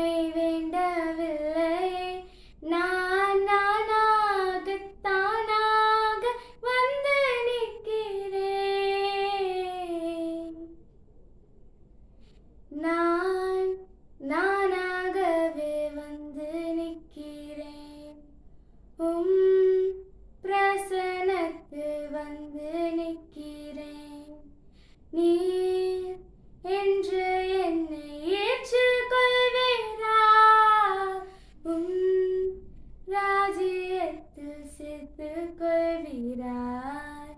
உன்னை வேண்டவில்லையே, நான் நானாகத் தானாக வந்து நிற்கிறேன். நான் நானாகவே வந்து நிற்கிறேன். பிரசன்னத்தில் வந்து நிற்கிறேன். நீர் என்று என்னை ஏற்றுக்கொள்வீரா? ராஜ்யத்தில் சேர்த்துக் கொள்வீராய்.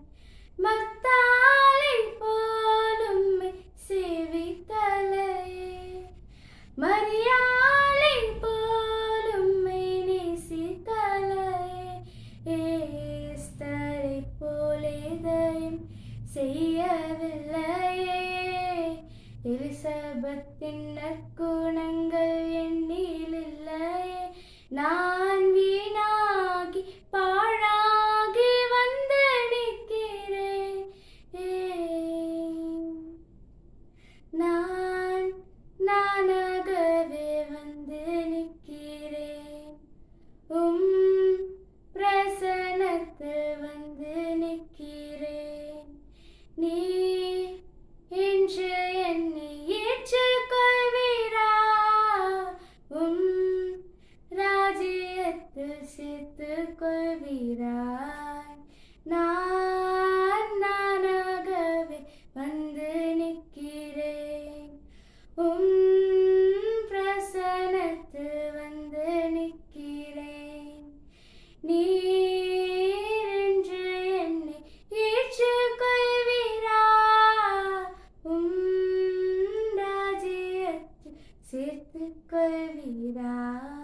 மத்தாளை போல் உம்மை சேவித்தலையே, மரியாளை போல் உம்மை நேசித்தலையே, ஏஸ்தரை போல் எதையும் செய்யவில்லையே. எலிசபெத்தின் நற்குணங்கள் என்னில் இல்லையே, நான் வீணாகி பாழாகி வந்து நிற்கிறேன். நான் நானாகவே வந்து நிற்கிறேன். பிரசன்னத்தில் வந்து நிற்கிறேன். நீர் என்று என்னை ஏற்றுக்கொள்வீரா? ராஜ்யத்தில் சேர்த்துக் கொள்வீராய். நான் நானாகவே வந்து நிற்கிறேன். பிரசன்னத்தில் வந்து நிற்கிறேன். நீர் என்று என்னை ஏற்றுக்கொள்வீரா? ராஜ்யத்தில் சேர்த்துக் கொள்வீரா?